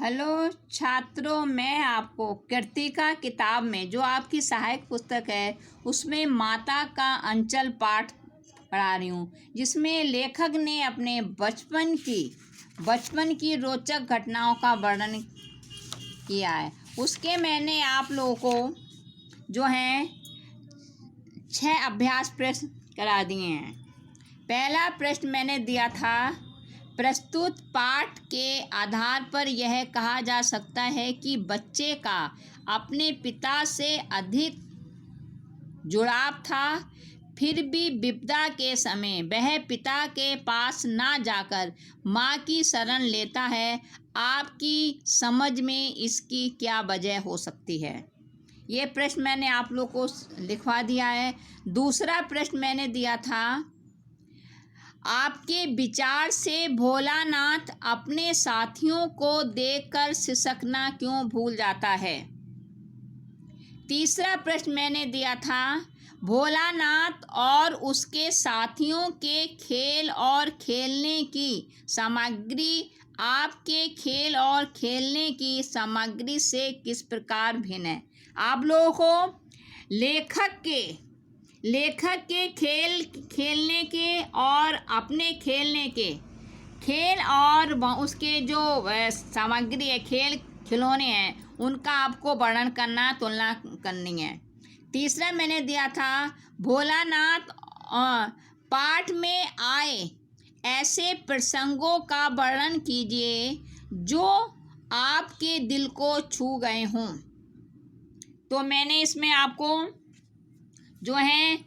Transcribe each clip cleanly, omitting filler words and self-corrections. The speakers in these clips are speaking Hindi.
हेलो छात्रों, मैं आपको कृतिका किताब में जो आपकी सहायक पुस्तक है उसमें माता का अंचल पाठ पढ़ा रही हूँ, जिसमें लेखक ने अपने बचपन की रोचक घटनाओं का वर्णन किया है। उसके मैंने आप लोगों को जो है 6 अभ्यास प्रश्न करा दिए हैं। पहला प्रश्न मैंने दिया था, प्रस्तुत पाठ के आधार पर यह कहा जा सकता है कि बच्चे का अपने पिता से अधिक जुड़ाव था, फिर भी विपदा के समय वह पिता के पास ना जाकर माँ की शरण लेता है। आपकी समझ में इसकी क्या वजह हो सकती है? ये प्रश्न मैंने आप लोग को लिखवा दिया है। दूसरा प्रश्न मैंने दिया था, आपके विचार से भोलानाथ अपने साथियों को देखकर सिसकना क्यों भूल जाता है? तीसरा प्रश्न मैंने दिया था, भोलानाथ और उसके साथियों के खेल और खेलने की सामग्री आपके खेल और खेलने की सामग्री से किस प्रकार भिन्न है? आप लोगों को लेखक के खेलने के और अपने खेलने के खेल और उसके जो सामग्री है, खिलौने हैं, उनका आपको वर्णन करना, तुलना करनी है। तीसरा मैंने दिया था, भोलानाथ पाठ में आए ऐसे प्रसंगों का वर्णन कीजिए जो आपके दिल को छू गए हों। तो मैंने इसमें आपको जो है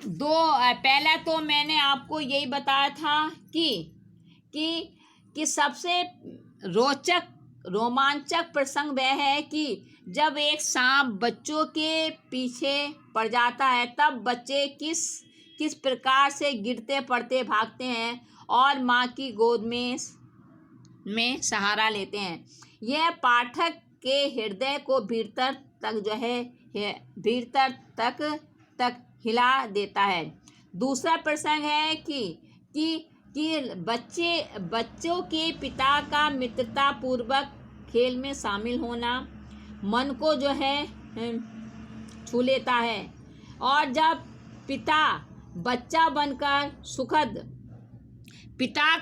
पहला तो मैंने आपको यही बताया था कि सबसे रोमांचक प्रसंग वह है कि जब एक सांप बच्चों के पीछे पड़ जाता है, तब बच्चे किस प्रकार से गिरते पड़ते भागते हैं और माँ की गोद में सहारा लेते हैं। यह पाठक के हृदय को भीतर तक हिला देता है। दूसरा प्रसंग है कि बच्चों के पिता का मित्रता पूर्वक खेल में शामिल होना मन को जो है छू लेता है, और जब पिता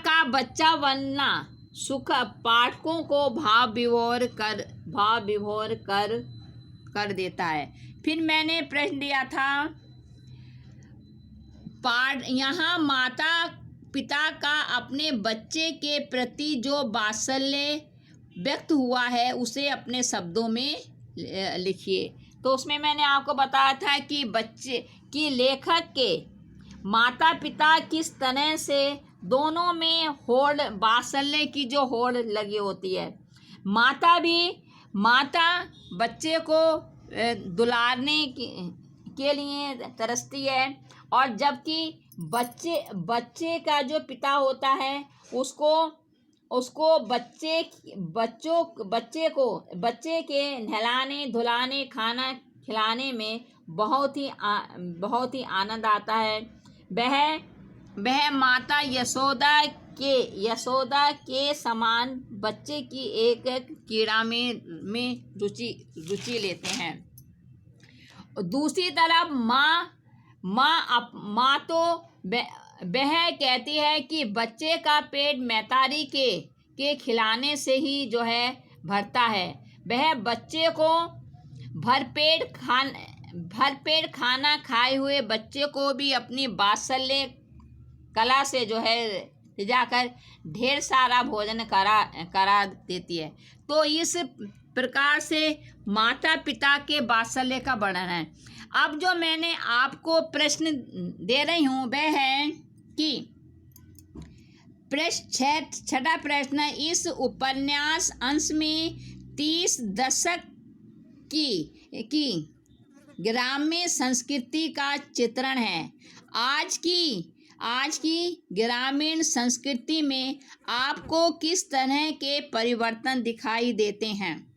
का बच्चा बनना सुख पाठकों को भाव विभोर कर देता है। फिर मैंने प्रश्न दिया था, यहाँ माता पिता का अपने बच्चे के प्रति जो वात्सल्य व्यक्त हुआ है उसे अपने शब्दों में लिखिए। तो उसमें मैंने आपको बताया था कि लेखक के माता पिता किस तरह से दोनों में वात्सल्य की जो होड़ लगी होती है। माता बच्चे को दुलारने के लिए तरसती है, और जबकि बच्चे का जो पिता होता है उसको बच्चे के नहलाने धुलाने खाना खिलाने में बहुत ही आनंद आता है। वह माता यशोदा के समान बच्चे की एक क्रीड़ा में रुचि लेते हैं। दूसरी तरफ माँ तो वह कहती है कि बच्चे का पेट मैतारी के खिलाने से ही जो है भरता है। वह बच्चे को भरपेट खाना खाए हुए बच्चे को भी अपनी वात्सल्य कला से जो है जाकर ढेर सारा भोजन करा देती है। तो इस प्रकार से माता पिता के वात्सल्य का वर्णन है। अब जो मैंने आपको प्रश्न दे रही हूँ वह है कि छठा प्रश्न, इस उपन्यास अंश में 30 दशक की ग्राम्य संस्कृति का चित्रण है। आज की ग्रामीण संस्कृति में आपको किस तरह के परिवर्तन दिखाई देते हैं?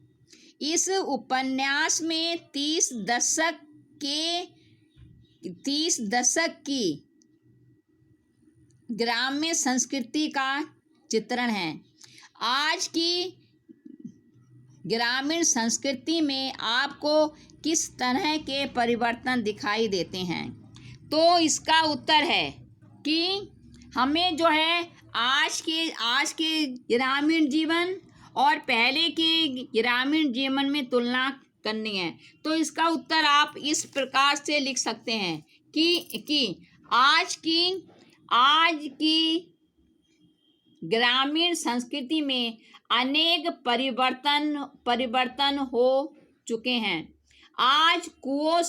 इस उपन्यास में 30 दशक की ग्राम्य संस्कृति का चित्रण है। आज की ग्रामीण संस्कृति में आपको किस तरह के परिवर्तन दिखाई देते हैं? तो इसका उत्तर है कि हमें जो है आज के ग्रामीण जीवन और पहले के ग्रामीण जीवन में तुलना करनी है। तो इसका उत्तर आप इस प्रकार से लिख सकते हैं कि आज की ग्रामीण संस्कृति में अनेक परिवर्तन हो चुके हैं। आज कुओं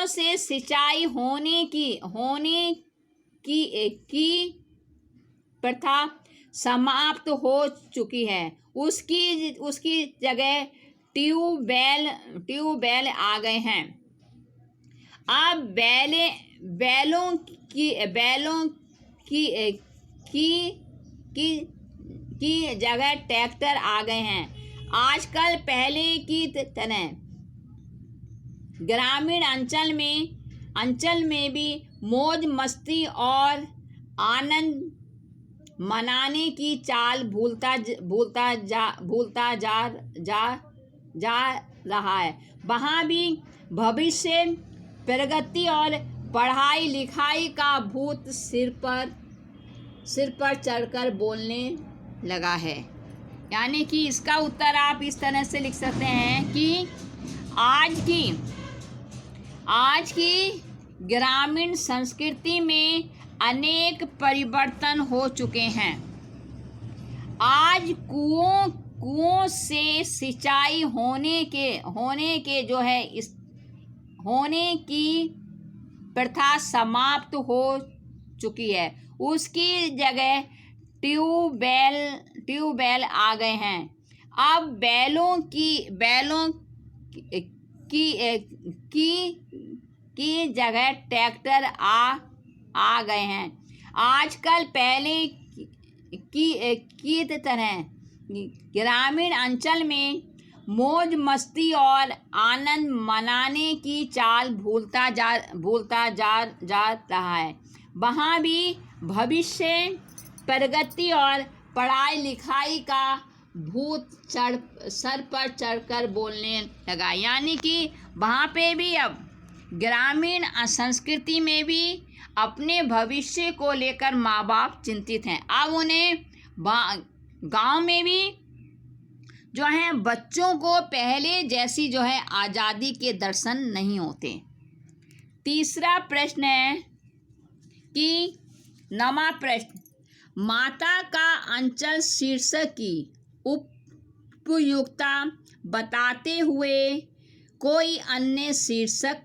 से सिंचाई होने की प्रथा समाप्त हो चुकी है। उसकी जगह ट्यूबवेल आ गए हैं। अब बैलों की जगह ट्रैक्टर आ गए हैं। आजकल पहले की तरह ग्रामीण अंचल में भी मौज मस्ती और आनंद मनाने की चाल भूलता जा रहा है। वहाँ भी भविष्य, प्रगति और पढ़ाई लिखाई का भूत सिर पर चढ़कर बोलने लगा है। यानी कि इसका उत्तर आप इस तरह से लिख सकते हैं कि आज की ग्रामीण संस्कृति में अनेक परिवर्तन हो चुके हैं। आज कुओं से सिंचाई होने की प्रथा समाप्त हो चुकी है। उसकी जगह ट्यूबवेल आ गए हैं। अब बैलों की जगह ट्रैक्टर आ गए हैं। आजकल पहले की तरह ग्रामीण अंचल में मौज मस्ती और आनंद मनाने की चाल भूलता जा रहा है। वहाँ भी भविष्य, प्रगति और पढ़ाई लिखाई का भूत सर पर चढ़कर बोलने लगा। यानी कि वहाँ पे भी अब ग्रामीण संस्कृति में भी अपने भविष्य को लेकर माँ बाप चिंतित हैं। अब उन्हें गांव में भी जो है बच्चों को पहले जैसी जो है आज़ादी के दर्शन नहीं होते। तीसरा प्रश्न है कि नवा प्रश्न, माता का अंचल शीर्षक की उपयुक्तता बताते हुए कोई अन्य शीर्षक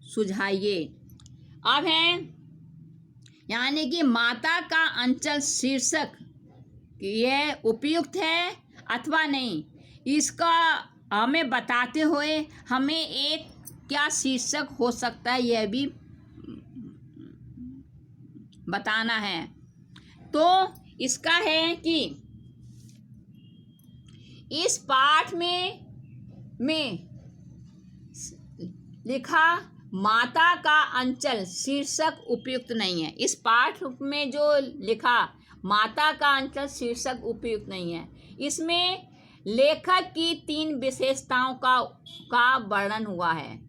सुझाइए। अब है यानी कि माता का अंचल शीर्षक यह उपयुक्त है अथवा नहीं, इसका हमें बताते हुए हमें एक क्या शीर्षक हो सकता है यह भी बताना है। तो इसका है कि इस पाठ में लिखा माता का अंचल शीर्षक उपयुक्त नहीं है। इस पाठ में जो लिखा माता का अंचल शीर्षक उपयुक्त नहीं है। इसमें लेखक की 3 विशेषताओं का वर्णन हुआ है।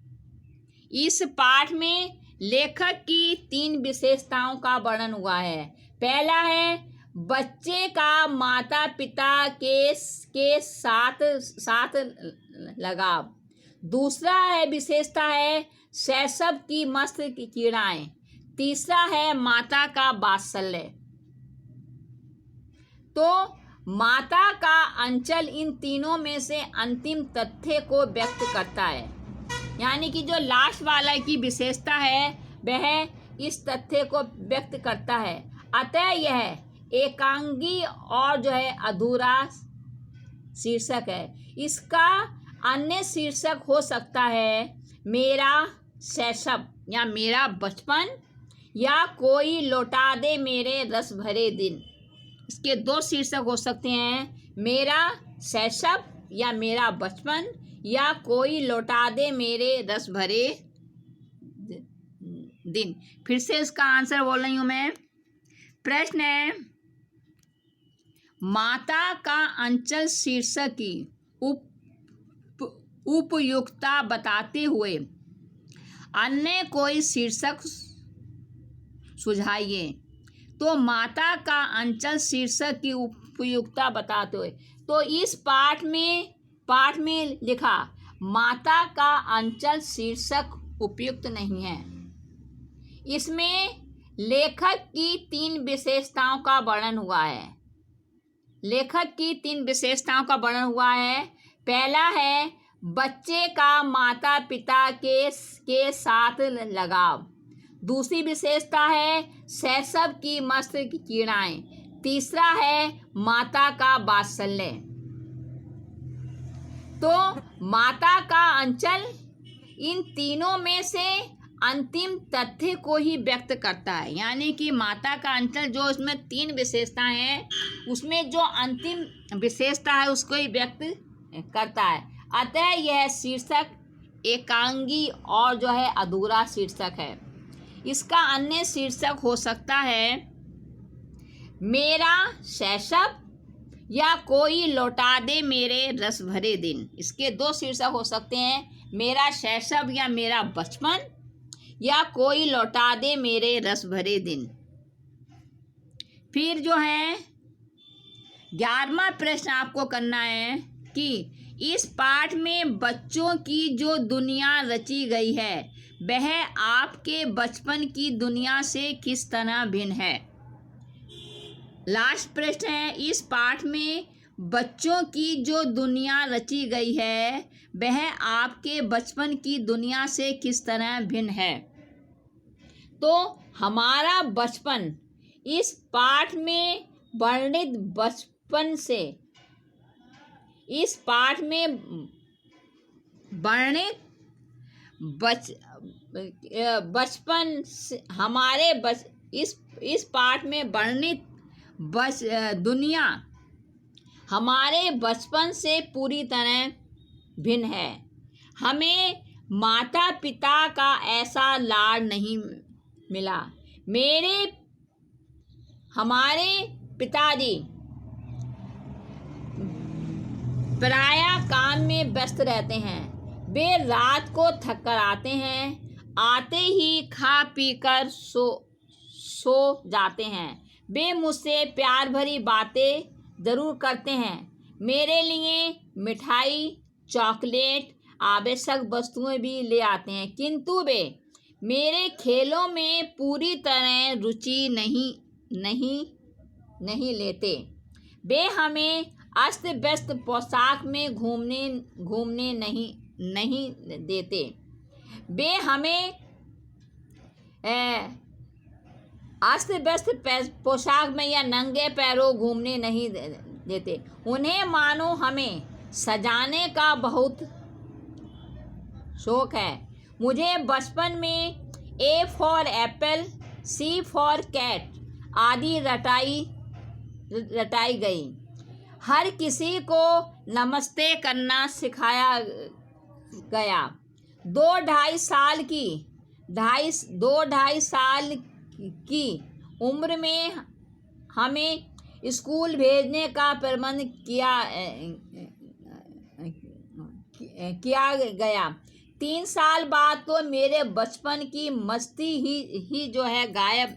इस पाठ में लेखक की 3 विशेषताओं का वर्णन हुआ है। पहला है बच्चे का माता पिता के साथ लगाव। दूसरा है विशेषता है शैशव की मस्त क्रीड़ाएं। तीसरा है माता का वात्सल्य। तो माता का अंचल इन तीनों में से अंतिम तथ्य को व्यक्त करता है। यानी कि जो लास्ट वाला की विशेषता है वह इस तथ्य को व्यक्त करता है। अतः यह एकांगी और जो है अधूरा शीर्षक है। इसका अन्य शीर्षक हो सकता है मेरा शैशव या मेरा बचपन या कोई लौटा दे मेरे रस भरे दिन। इसके 2 शीर्षक हो सकते हैं, मेरा शैशव या मेरा बचपन या कोई लौटा दे मेरे रस भरे दिन। फिर से इसका आंसर बोल रही हूँ मैं। प्रश्न है माता का अंचल शीर्षक की उपयुक्तता बताते हुए अन्य कोई शीर्षक सुझाइए। तो माता का अंचल शीर्षक की उपयुक्तता बताते हुए, तो इस पाठ में लिखा माता का अंचल शीर्षक उपयुक्त नहीं है। इसमें लेखक की 3 विशेषताओं का वर्णन हुआ है। लेखक की 3 विशेषताओं का वर्णन हुआ है। पहला है बच्चे का माता पिता के साथ लगाव। दूसरी विशेषता है शैशव की मस्तिष्क की क्रियाएं। तीसरा है माता का वात्सल्य। तो माता का अंचल इन तीनों में से अंतिम तथ्य को ही व्यक्त करता है, यानी कि माता का अंचल जो इसमें 3 विशेषताएं हैं उसमें जो अंतिम विशेषता है उसको ही व्यक्त करता है। अतः यह शीर्षक एकांगी और जो है अधूरा शीर्षक है। इसका अन्य शीर्षक हो सकता है मेरा शैशव या कोई लौटा दे मेरे रस भरे दिन। इसके 2 शीर्षक हो सकते हैं, मेरा शैशव या मेरा बचपन, या कोई लौटा दे मेरे रस भरे दिन। फिर जो है 11वां प्रश्न आपको करना है कि इस पाठ में बच्चों की जो दुनिया रची गई है वह आपके बचपन की दुनिया से किस तरह भिन्न है। लास्ट प्रश्न है इस पाठ में बच्चों की जो दुनिया रची गई है वह आपके बचपन की दुनिया से किस तरह भिन्न है। तो हमारा बचपन इस पाठ में वर्णित बचपन से, इस पाठ में वर्णित बचपन से हमारे इस पाठ में वर्णित दुनिया हमारे बचपन से पूरी तरह भिन्न है। हमें माता पिता का ऐसा लाड नहीं मिला। हमारे पिताजी प्रायः काम में व्यस्त रहते हैं। वे रात को थक कर आते हैं, आते ही खा पी कर सो जाते हैं। वे मुझसे प्यार भरी बातें ज़रूर करते हैं, मेरे लिए मिठाई, चॉकलेट, आवश्यक वस्तुएं भी ले आते हैं, किंतु वे मेरे खेलों में पूरी तरह रुचि नहीं लेते। वे हमें अस्त व्यस्त पोशाक में घूमने नहीं देते। वे हमें अस्त व्यस्त पोशाक में या नंगे पैरों घूमने नहीं देते। उन्हें मानो हमें सजाने का बहुत शौक है। मुझे बचपन में A for apple, C for cat आदि रटाई गई। हर किसी को नमस्ते करना सिखाया गया। 2-2.5 साल की उम्र में हमें स्कूल भेजने का प्रबंध किया गया। 3 साल बाद तो मेरे बचपन की मस्ती ही जो है गायब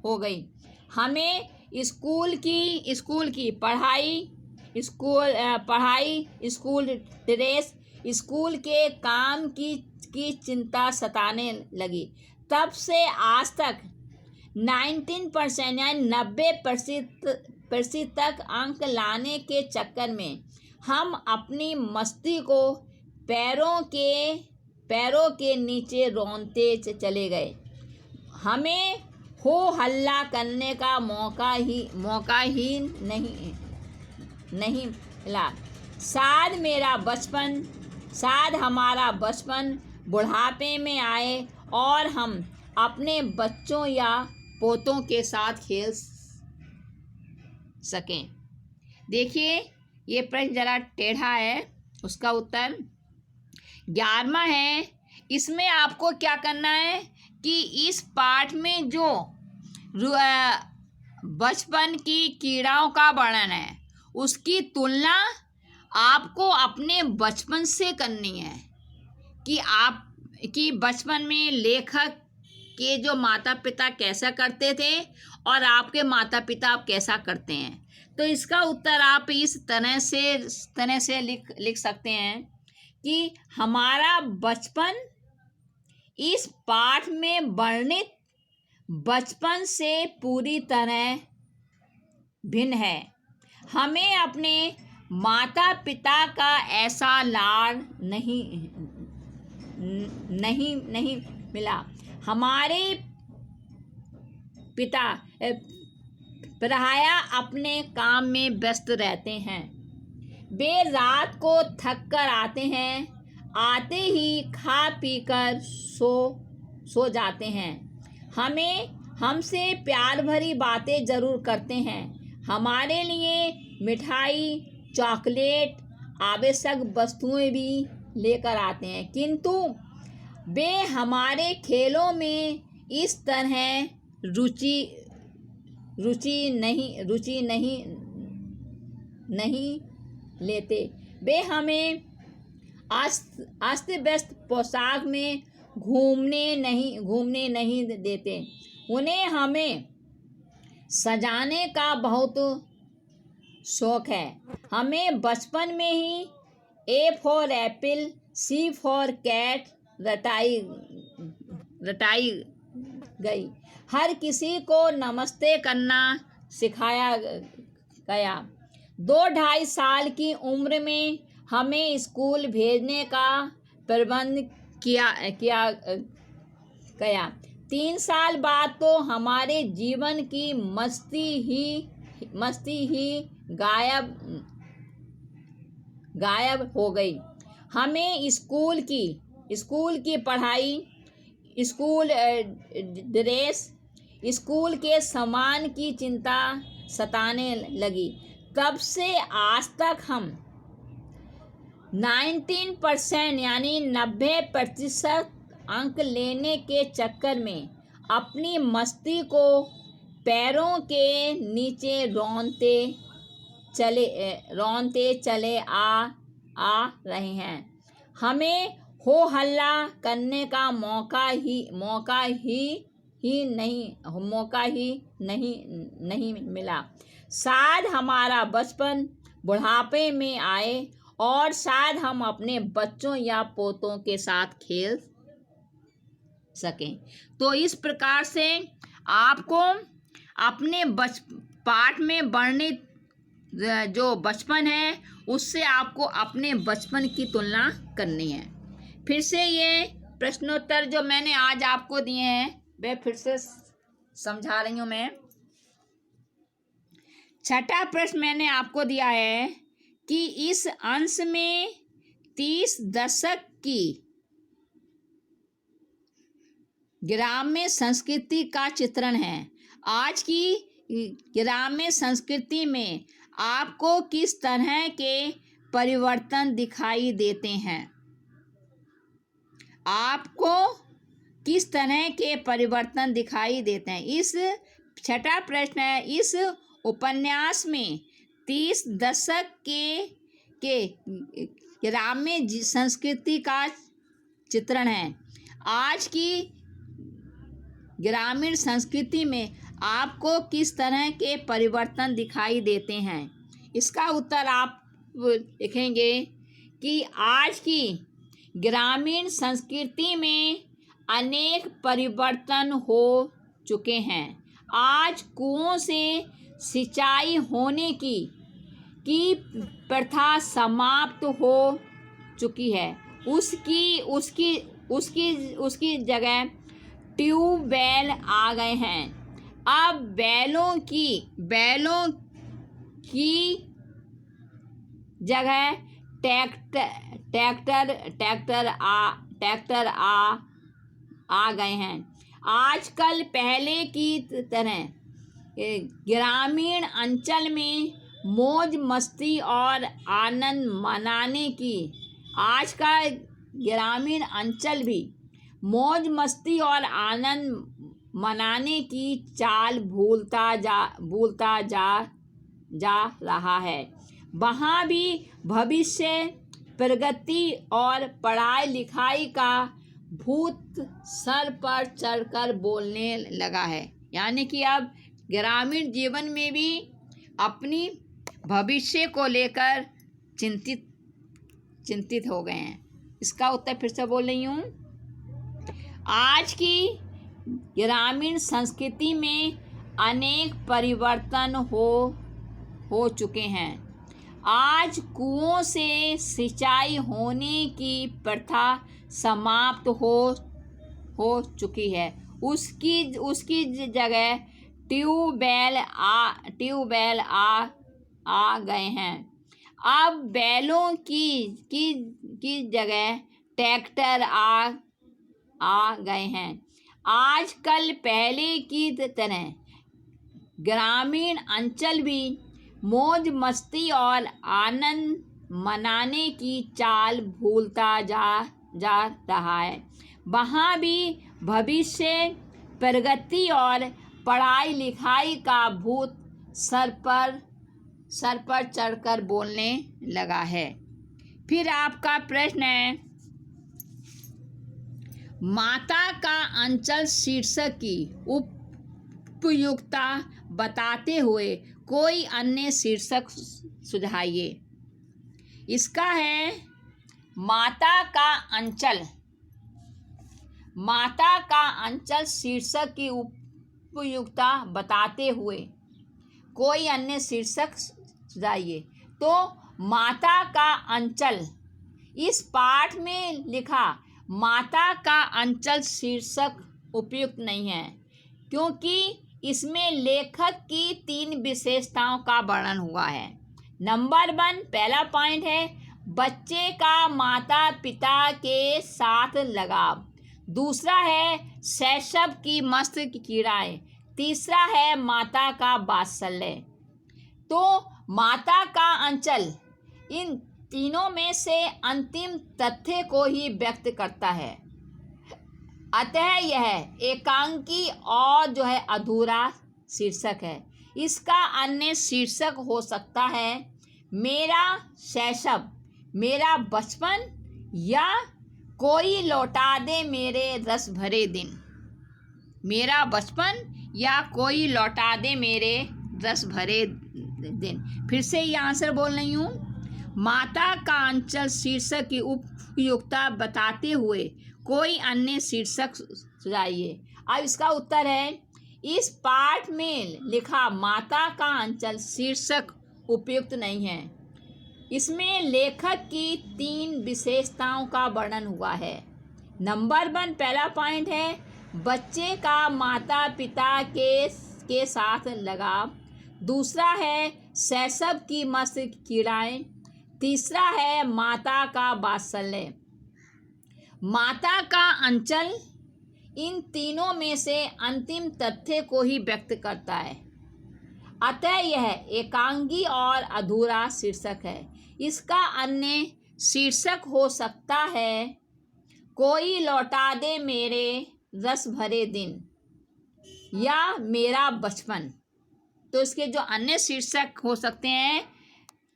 हो गई। हमें स्कूल की पढ़ाई, स्कूल ड्रेस, स्कूल के काम की चिंता सताने लगी। तब से आज तक 19% यानी 90% तक अंक लाने के चक्कर में हम अपनी मस्ती को पैरों के नीचे रौंदते चले गए। हमें हो हल्ला करने का मौका ही नहीं मिला। शायद हमारा बचपन बुढ़ापे में आए और हम अपने बच्चों या पोतों के साथ खेल सकें। देखिए ये प्रश्न जरा टेढ़ा है, उसका उत्तर 11वां है। इसमें आपको क्या करना है कि इस पाठ में जो बचपन की कीड़ाओं का वर्णन है, उसकी तुलना आपको अपने बचपन से करनी है कि आप कि बचपन में लेखक के जो माता पिता कैसा करते थे और आपके माता पिता आप कैसा करते हैं। तो इसका उत्तर आप इस तरह से लिख सकते हैं कि हमारा बचपन इस पाठ में वर्णित बचपन से पूरी तरह भिन्न है। हमें अपने माता पिता का ऐसा लाड नहीं मिला। हमारे पिता प्रायः अपने काम में व्यस्त रहते हैं। वे रात को थक कर आते हैं, आते ही खा पी कर सो जाते हैं। हमसे प्यार भरी बातें ज़रूर करते हैं। हमारे लिए मिठाई, चॉकलेट, आवश्यक वस्तुएं भी लेकर आते हैं, किंतु वे हमारे खेलों में इस तरह रुचि नहीं लेते। वे हमें अस्त व्यस्त पोशाक में घूमने नहीं देते। उन्हें हमें सजाने का बहुत शौक है। हमें बचपन में ही A for apple, C for cat रटाई गई। हर किसी को नमस्ते करना सिखाया गया। 2-2.5 साल की उम्र में हमें स्कूल भेजने का प्रबंध किया गया। 3 साल बाद तो हमारे जीवन की मस्ती ही गायब हो गई। हमें स्कूल की पढ़ाई, स्कूल ड्रेस, स्कूल के सामान की चिंता सताने लगी। तब से आज तक हम 19% यानी 90% अंक लेने के चक्कर में अपनी मस्ती को पैरों के नीचे रौंदते चले आ रहे हैं। हमें हो हल्ला करने का मौका ही नहीं मिला। शायद हमारा बचपन बुढ़ापे में आए और शायद हम अपने बच्चों या पोतों के साथ खेल सकें। तो इस प्रकार से आपको अपने पाठ में वर्णित जो बचपन है उससे आपको अपने बचपन की तुलना करनी है। फिर से ये प्रश्नोत्तर जो मैंने आज आपको दिए हैं वे फिर से समझा रही हूँ मैं। छठा प्रश्न मैंने आपको दिया है कि इस अंश में 30 दशक की ग्राम्य संस्कृति का चित्रण है। आज की ग्राम्य संस्कृति में आपको किस तरह के परिवर्तन दिखाई देते हैं? आपको किस तरह के परिवर्तन दिखाई देते हैं? इस छठा प्रश्न है, इस उपन्यास में 30 दशक के ग्राम्य संस्कृति का चित्रण है। आज की ग्रामीण संस्कृति में आपको किस तरह के परिवर्तन दिखाई देते हैं? इसका उत्तर आप लिखेंगे कि आज की ग्रामीण संस्कृति में अनेक परिवर्तन हो चुके हैं। आज कुओं से सिंचाई होने की प्रथा समाप्त हो चुकी है। उसकी जगह ट्यूबवेल आ गए हैं। अब बैलों की जगह ट्रैक्टर आ गए हैं। आजकल पहले की तरह ग्रामीण अंचल में मौज मस्ती और आनंद मनाने की आज का ग्रामीण अंचल भी मौज मस्ती और आनंद मनाने की चाल भूलता जा रहा है। वहाँ भी भविष्य, प्रगति और पढ़ाई लिखाई का भूत सर पर चढ़कर बोलने लगा है। यानी कि अब ग्रामीण जीवन में भी अपनी भविष्य को लेकर चिंतित हो गए हैं। इसका उत्तर फिर से बोल रही हूँ। आज की ग्रामीण संस्कृति में अनेक परिवर्तन हो चुके हैं। आज कुओं से सिंचाई होने की प्रथा समाप्त हो चुकी है। उसकी जगह ट्यूबवेल आ गए हैं। अब बैलों की जगह ट्रैक्टर आ गए हैं। आजकल पहले की तरह ग्रामीण अंचल भी मौज मस्ती और आनंद मनाने की चाल भूलता जा रहा है। वहाँ भी भविष्य, प्रगति और पढ़ाई लिखाई का भूत सर पर चढ़कर बोलने लगा है। फिर आपका प्रश्न है, माता का अंचल शीर्षक की उपयुक्तता बताते हुए कोई अन्य शीर्षक सुझाइए। इसका है माता का अंचल शीर्षक की उपयुक्तता बताते हुए कोई अन्य शीर्षक सुझाइए। तो माता का अंचल, इस पाठ में लिखा माता का अंचल शीर्षक उपयुक्त नहीं है, क्योंकि इसमें लेखक की 3 विशेषताओं का वर्णन हुआ है। नंबर 1, पहला पॉइंट है बच्चे का माता पिता के साथ लगाव। दूसरा है शैशव की मस्त कीड़ाएँ। तीसरा है माता का वात्सल्य। तो माता का अंचल इन तीनों में से अंतिम तथ्य को ही व्यक्त करता है। अतः यह एकांकी और अधूरा शीर्षक है। इसका अन्य शीर्षक हो सकता है मेरा शैशव, मेरा बचपन, या कोई लौटा दे मेरे रस भरे दिन। मेरा बचपन या कोई लौटा दे मेरे रस भरे दिन। फिर से ये आंसर बोल रही हूँ। माता का अंचल शीर्षक की उपयुक्तता बताते हुए कोई अन्य शीर्षक सुझाइए। अब इसका उत्तर है, इस पाठ में लिखा माता का अंचल शीर्षक उपयुक्त नहीं है। इसमें लेखक की 3 विशेषताओं का वर्णन हुआ है। नंबर 1, पहला पॉइंट है बच्चे का माता पिता के साथ लगाव। दूसरा है शैशव की मस्त कीड़ाएँ। तीसरा है माता का वात्सल्य। माता का अंचल इन तीनों में से अंतिम तथ्य को ही व्यक्त करता है। अतः यह एकांगी और अधूरा शीर्षक है। इसका अन्य शीर्षक हो सकता है कोई लौटा दे मेरे रस भरे दिन या मेरा बचपन। तो इसके जो अन्य शीर्षक हो सकते हैं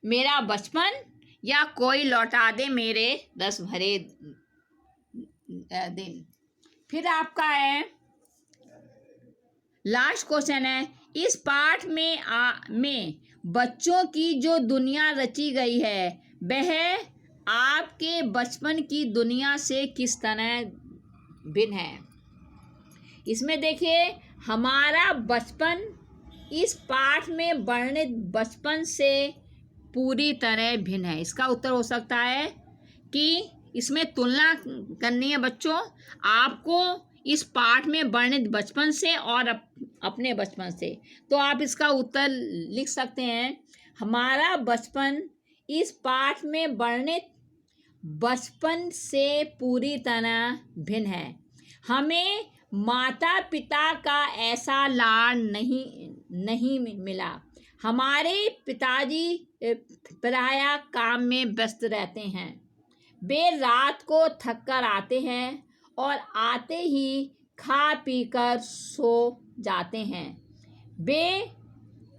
मेरा बचपन या कोई लौटा दे मेरे रस भरे दिन। फिर आपका है लास्ट क्वेश्चन है, इस पाठ में बच्चों की जो दुनिया रची गई है वह आपके बचपन की दुनिया से किस तरह भिन्न है। इसमें देखिए हमारा बचपन इस पाठ में वर्णित बचपन से पूरी तरह भिन्न है। इसका उत्तर हो सकता है कि इसमें तुलना करनी है बच्चों आपको इस पाठ में वर्णित बचपन से और अपने बचपन से। तो आप इसका उत्तर लिख सकते हैं, हमारा बचपन इस पाठ में वर्णित बचपन से पूरी तरह भिन्न है। हमें माता पिता का ऐसा लाड नहीं मिला। हमारे पिताजी प्रायः काम में व्यस्त रहते हैं। वे रात को थक कर आते हैं और आते ही खा पी कर सो जाते हैं। वे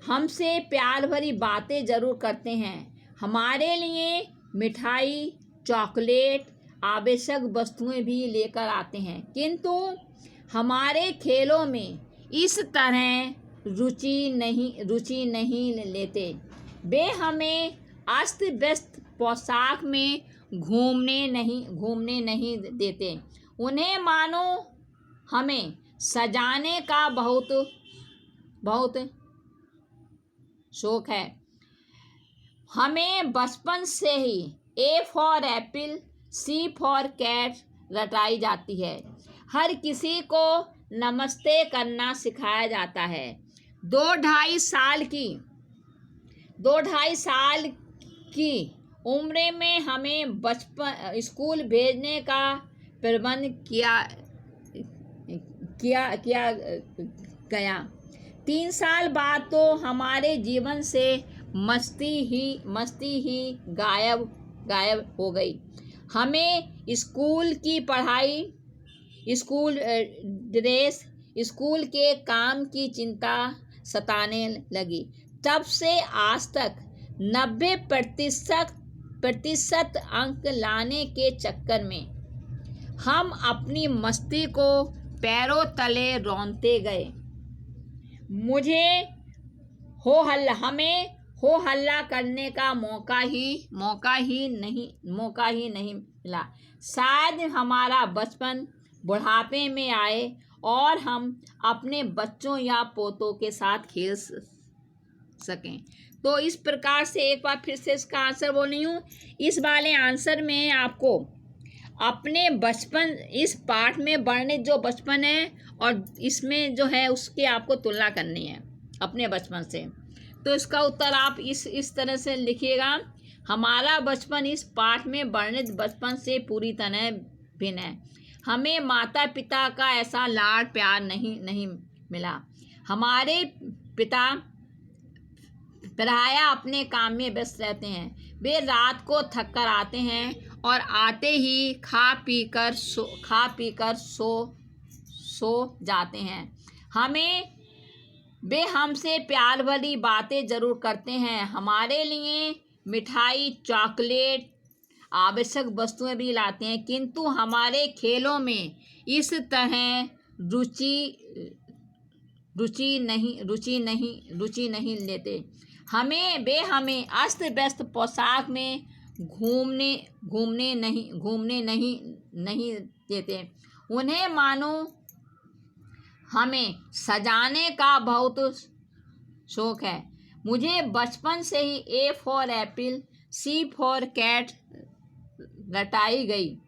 हमसे प्यार भरी बातें ज़रूर करते हैं, हमारे लिए मिठाई, चॉकलेट, आवश्यक वस्तुएं भी लेकर आते हैं, किंतु हमारे खेलों में इस तरह रुचि नहीं लेते। वे हमें अस्त व्यस्त पोशाक में घूमने नहीं देते। उन्हें मानो हमें सजाने का बहुत शौक है। हमें बचपन से ही A for apple, C for cat रटाई जाती है। हर किसी को नमस्ते करना सिखाया जाता है। 2-2.5 साल की उम्र में हमें बचपन स्कूल भेजने का प्रबंध किया गया। 3 साल बाद तो हमारे जीवन से मस्ती ही गायब हो गई। हमें स्कूल की पढ़ाई, स्कूल ड्रेस, स्कूल के काम की चिंता सताने लगी। तब से आज तक 90% अंक लाने के चक्कर में हम अपनी मस्ती को पैरों तले रौंदते गए। हमें हो हल्ला करने का मौका ही नहीं मिला। शायद हमारा बचपन बुढ़ापे में आए और हम अपने बच्चों या पोतों के साथ खेल सकें। तो इस प्रकार से एक बार फिर से इसका आंसर बोल रही हूँ। इस वाले आंसर में आपको अपने बचपन, इस पाठ में वर्णित जो बचपन है और इसमें जो है उसकी आपको तुलना करनी है अपने बचपन से। तो इसका उत्तर आप इस तरह से लिखिएगा। हमारा बचपन इस पाठ में वर्णित बचपन से पूरी तरह भिन्न है। हमें माता पिता का ऐसा लाड प्यार नहीं मिला। हमारे पिता प्रायः अपने काम में व्यस्त रहते हैं। वे रात को थक कर आते हैं और आते ही खा पी कर सो जाते हैं। वे हमसे प्यार भरी बातें ज़रूर करते हैं, हमारे लिए मिठाई, चॉकलेट, आवश्यक वस्तुएं भी लाते हैं, किंतु हमारे खेलों में इस तरह रुचि नहीं लेते। वे हमें अस्त व्यस्त पोशाक में घूमने नहीं देते। उन्हें मानो हमें सजाने का बहुत शौक है। मुझे बचपन से ही A for apple, C for cat रटाई गई।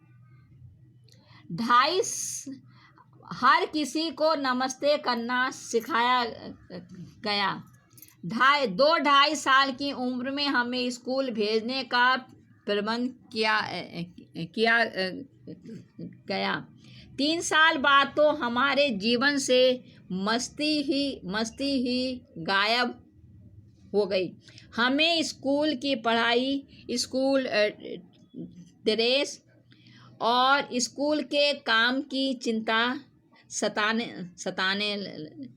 हर किसी को नमस्ते करना सिखाया गया। 2-2.5 साल की उम्र में हमें स्कूल भेजने का प्रबंध किया गया। 3 साल बाद तो हमारे जीवन से मस्ती ही गायब हो गई। हमें स्कूल की पढ़ाई, स्कूल ड्रेस और स्कूल के काम की चिंता सताने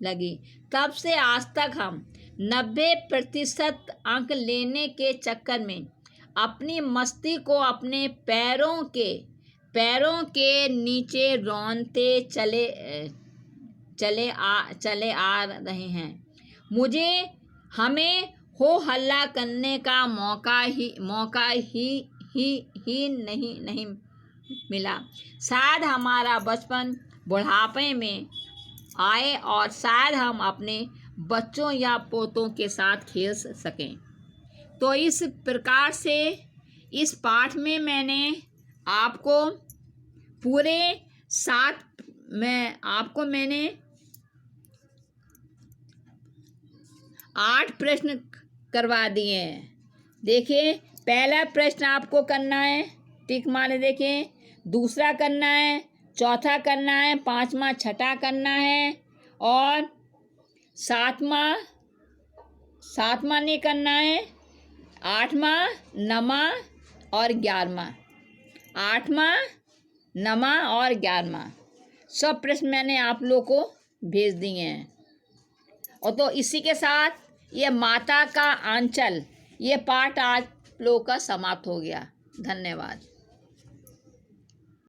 लगी। तब से आज तक हम 90% अंक लेने के चक्कर में अपनी मस्ती को अपने पैरों के नीचे रौंदते चले आ रहे हैं। हमें हो हल्ला करने का मौका ही नहीं मिला। शायद हमारा बचपन बुढ़ापे में आए और शायद हम अपने बच्चों या पोतों के साथ खेल सकें। तो इस प्रकार से इस पाठ में मैंने आपको पूरे 8 प्रश्न करवा दिए हैं। देखिए, पहला प्रश्न आपको करना है, टिक मारे देखें। दूसरा करना है, चौथा करना है, 5वां छठा करना है और 7वां नहीं करना है, 8वां, 9वां और 11वां। 8वां, 9वां और 11वां। सब प्रश्न मैंने आप लोग को भेज दिए हैं। और तो इसी के साथ ये माता का आंचल ये पाठ आज लोग का समाप्त हो गया। धन्यवाद।